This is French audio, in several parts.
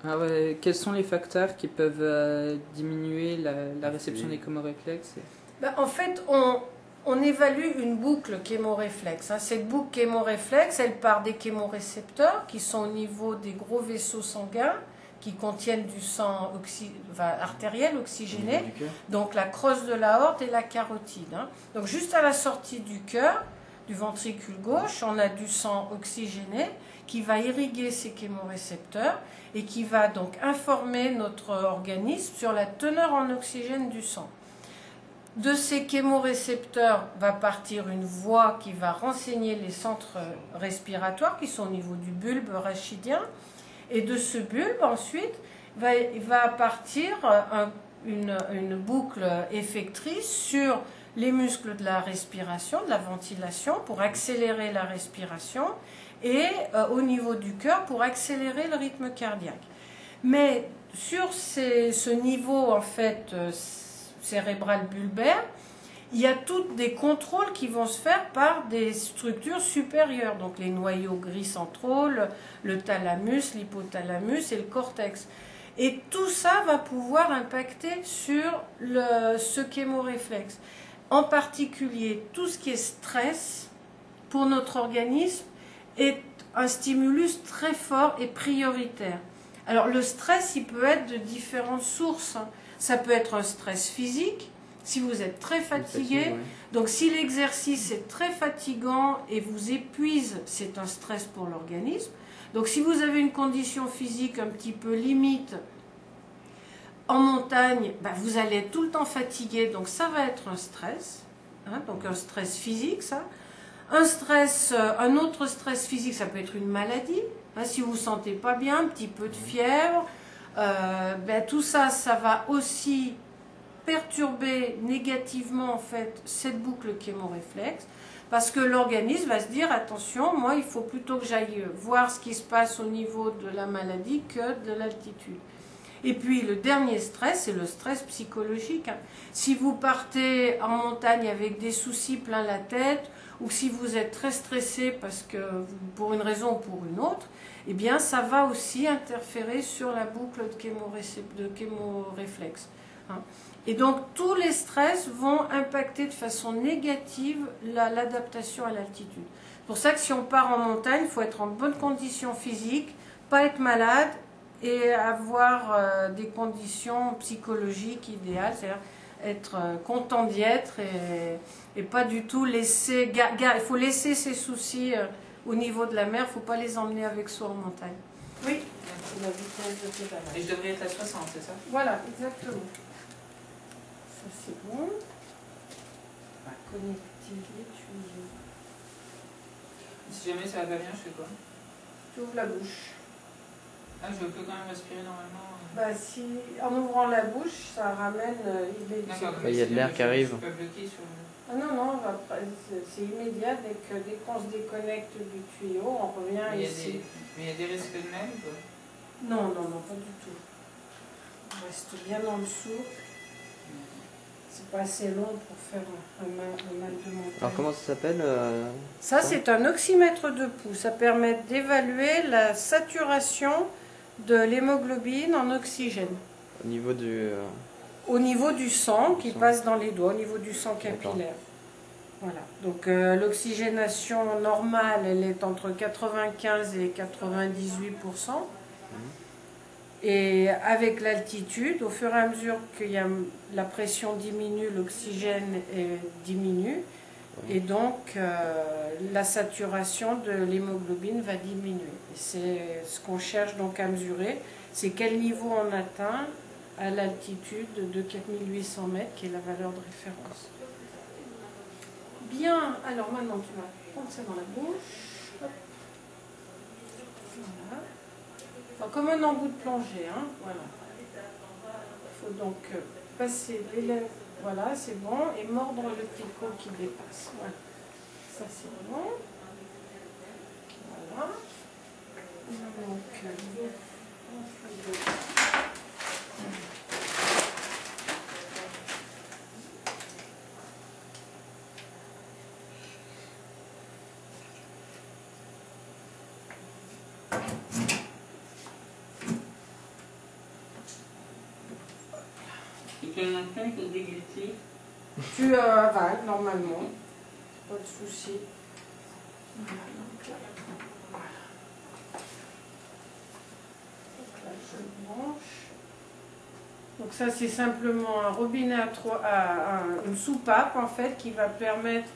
Ah ouais, quels sont les facteurs qui peuvent diminuer la réception des chémoréflexes En fait, on évalue une boucle chémoréflexe. Cette boucle chémoréflexe, elle part des chémorécepteurs qui sont au niveau des gros vaisseaux sanguins qui contiennent du sang artériel oxygéné, donc la crosse de l'aorte et la carotide. Donc juste à la sortie du cœur, du ventricule gauche, on a du sang oxygéné qui va irriguer ces chémorécepteurs et qui va donc informer notre organisme sur la teneur en oxygène du sang. De ces chémorécepteurs va partir une voie qui va renseigner les centres respiratoires qui sont au niveau du bulbe rachidien. Et de ce bulbe, ensuite, va partir une boucle effectrice sur les muscles de la respiration, de la ventilation, pour accélérer la respiration, et au niveau du cœur, pour accélérer le rythme cardiaque. Mais sur ce niveau, en fait, cérébral bulbaire, il y a tous des contrôles qui vont se faire par des structures supérieures, donc les noyaux gris centraux, le thalamus, l'hypothalamus et le cortex. Et tout ça va pouvoir impacter sur ce chémoréflexe. En particulier, tout ce qui est stress pour notre organisme est un stimulus très fort et prioritaire. Alors le stress, il peut être de différentes sources. Ça peut être un stress physique, si vous êtes très fatigué. Donc si l'exercice est très fatigant et vous épuise, c'est un stress pour l'organisme. Donc si vous avez une condition physique un petit peu limite, en montagne, vous allez être tout le temps fatigué, donc ça va être un stress, donc un stress physique, ça. Un autre stress physique, ça peut être une maladie, si vous ne vous sentez pas bien, un petit peu de fièvre, tout ça, ça va aussi perturber négativement en fait cette boucle chémoréflexe, parce que l'organisme va se dire attention, moi il faut plutôt que j'aille voir ce qui se passe au niveau de la maladie que de l'altitude. Et puis le dernier stress, c'est le stress psychologique. Si vous partez en montagne avec des soucis plein la tête, ou si vous êtes très stressé parce que pour une raison ou pour une autre, eh bien ça va aussi interférer sur la boucle de chémoréflexe. Et donc tous les stress vont impacter de façon négative l'adaptation à l'altitude. C'est pour ça que si on part en montagne, il faut être en bonne condition physique, pas être malade et avoir des conditions psychologiques idéales, c'est-à-dire être content d'y être et pas du tout laisser... Il faut laisser ses soucis au niveau de la mer, il ne faut pas les emmener avec soi en montagne. Oui, c'est la vitesse de pédalage. Et je devrais être à 60, c'est ça? Voilà, exactement. Ça c'est bon. On va connecter les tuyaux. Si jamais ça va pas bien, je fais quoi? Tu ouvres la bouche. Ah, je peux quand même respirer normalement. Si, en ouvrant la bouche, ça ramène... Il y a de l'air qui arrive. Ah non, c'est immédiat. Dès qu'on se déconnecte du tuyau, on revient ici. Mais il y a des risques de même quoi? Non, pas du tout. On reste bien en dessous. C'est pas assez long pour faire un mal de montagne. Alors comment ça s'appelle Ça, c'est un oxymètre de pouls. Ça permet d'évaluer la saturation de l'hémoglobine en oxygène. Au niveau du... Au niveau du sang qui passe dans les doigts, au niveau du sang capillaire. Voilà. Donc l'oxygénation normale, elle est entre 95 et 98%. Et avec l'altitude, au fur et à mesure que la pression diminue, l'oxygène diminue. Et donc la saturation de l'hémoglobine va diminuer. C'est ce qu'on cherche donc à mesurer, c'est quel niveau on atteint à l'altitude de 4800 mètres, qui est la valeur de référence. Bien, alors maintenant tu vas prendre ça dans la bouche. Hop. Voilà. Enfin, comme un embout de plongée, voilà. Il faut donc passer les lèvres, voilà, c'est bon, et mordre le picot qui dépasse. Voilà. Ça c'est bon. Voilà. Donc, un instant, il faut se déglisser. Tu avales normalement, pas de souci. Voilà, donc là, voilà. Donc là, je branche. Donc ça, c'est simplement un robinet une soupape en fait qui va permettre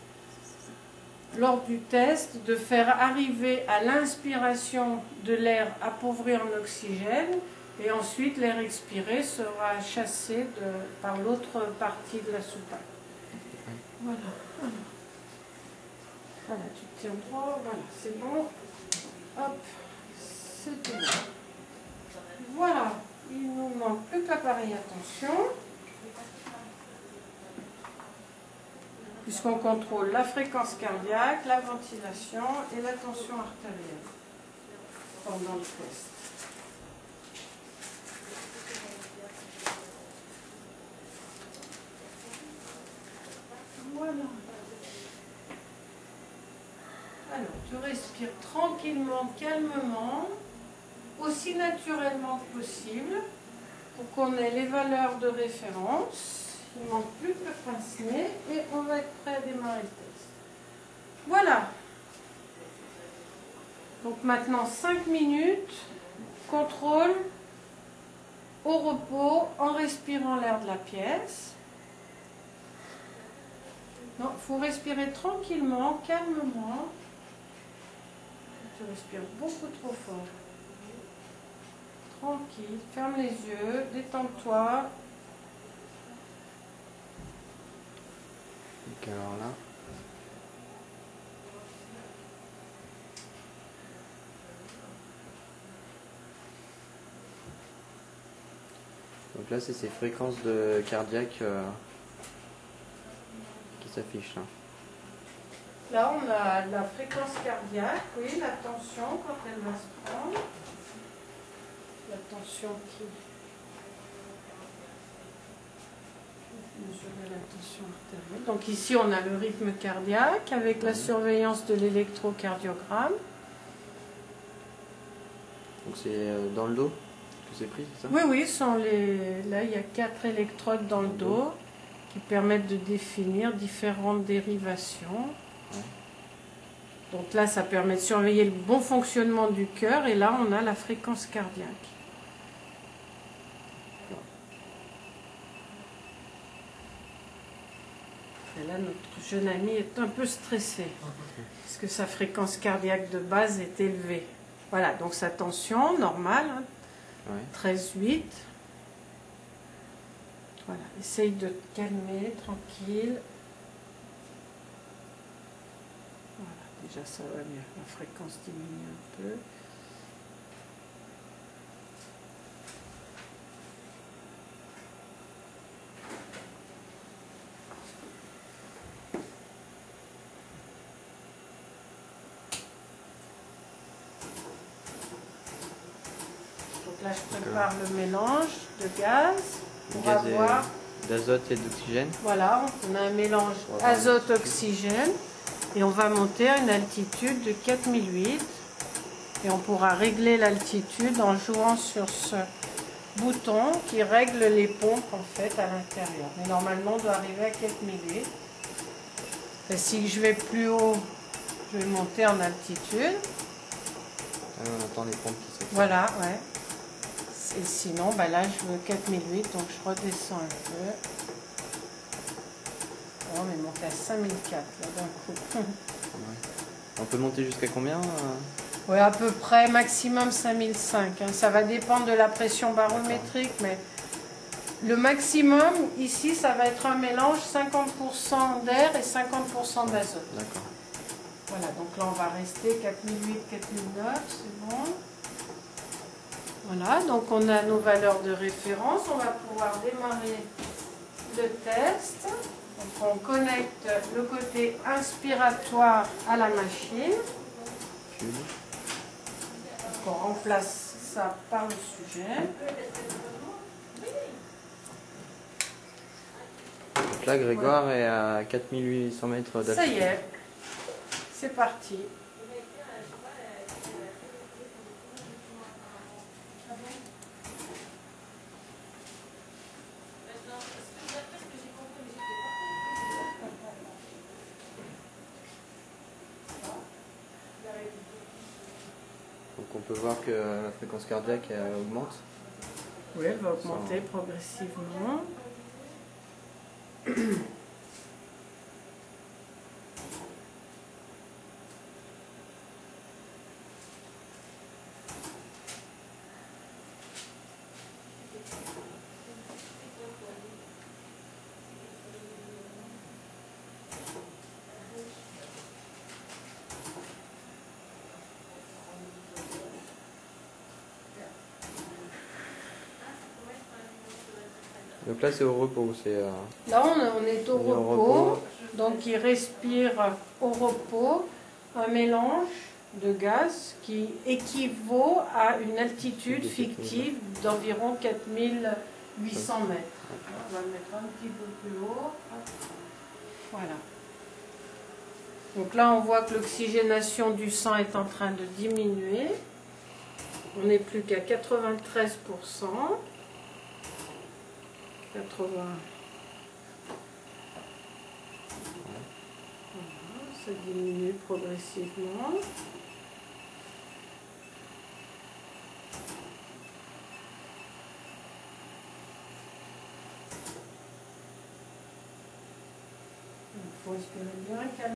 lors du test de faire arriver à l'inspiration de l'air appauvri en oxygène et ensuite l'air expiré sera chassé par l'autre partie de la soupape. Voilà. Voilà, tu te tiens droit, voilà, c'est bon. Hop, c'est tout bon. Voilà, il nous manque plus que l'appareil à tension. Puisqu'on contrôle la fréquence cardiaque, la ventilation et la tension artérielle pendant le test. Voilà. Alors, tu respires tranquillement, calmement, aussi naturellement que possible, pour qu'on ait les valeurs de référence. Il ne manque plus que le pince-nez et on va être prêt à démarrer le test. Voilà. Donc maintenant 5 minutes, contrôle, au repos, en respirant l'air de la pièce. Non, il faut respirer tranquillement, calmement. Tu respires beaucoup trop fort. Tranquille, ferme les yeux, détends-toi. Donc alors là. Donc là c'est ces fréquences de cardiaque qui s'affichent là. Là on a la fréquence cardiaque, oui, la tension quand elle va se prendre. La tension qui... mesurer la tension artérielle. Donc ici on a le rythme cardiaque avec la surveillance de l'électrocardiogramme. Donc c'est dans le dos que c'est pris, c'est ça? Oui, oui, là il y a 4 électrodes dans le dos qui permettent de définir différentes dérivations. Ouais. Donc là ça permet de surveiller le bon fonctionnement du cœur et là on a la fréquence cardiaque. Et là, notre jeune ami est un peu stressé, parce que sa fréquence cardiaque de base est élevée. Voilà, donc sa tension normale, hein, Ouais. 13,8. Voilà, essaye de te calmer, tranquille. Voilà, déjà ça va mieux, la fréquence diminue un peu. Là, je prépare le mélange de gaz pour avoir... D'azote et d'oxygène. Voilà, on a un mélange azote-oxygène et on va monter à une altitude de 4008 et on pourra régler l'altitude en jouant sur ce bouton qui règle les pompes en fait à l'intérieur. Mais normalement, on doit arriver à 4008. Et si je vais plus haut, je vais monter en altitude. Ah, on entend les pompes qui s'activent. Voilà, ouais. Et sinon, bah là, je veux 4008, donc je redescends un peu. Oh, mais monter à 5004, là, d'un coup. Ouais. On peut monter jusqu'à combien Oui, à peu près, maximum 5005. Hein. Ça va dépendre de la pression barométrique, mais le maximum, ici, ça va être un mélange 50% d'air et 50% d'azote. D'accord. Voilà, donc là, on va rester 4008, 4009, c'est bon. Voilà, donc on a nos valeurs de référence. On va pouvoir démarrer le test. Donc on connecte le côté inspiratoire à la machine. Cube. Donc on remplace ça par le sujet. Donc là, Grégoire est à 4800 mètres d'altitude. Ça y est, c'est parti. on peut voir que la fréquence cardiaque elle augmente. Oui, elle va augmenter progressivement. Donc là c'est au repos, Là on est au repos, donc il respire au repos un mélange de gaz qui équivaut à une altitude fictive d'environ 4800 mètres. On va le mettre un petit peu plus haut. Voilà. Donc là on voit que l'oxygénation du sang est en train de diminuer. On n'est plus qu'à 93%. 80. Voilà, ça diminue progressivement. Il faut respirer bien, calme.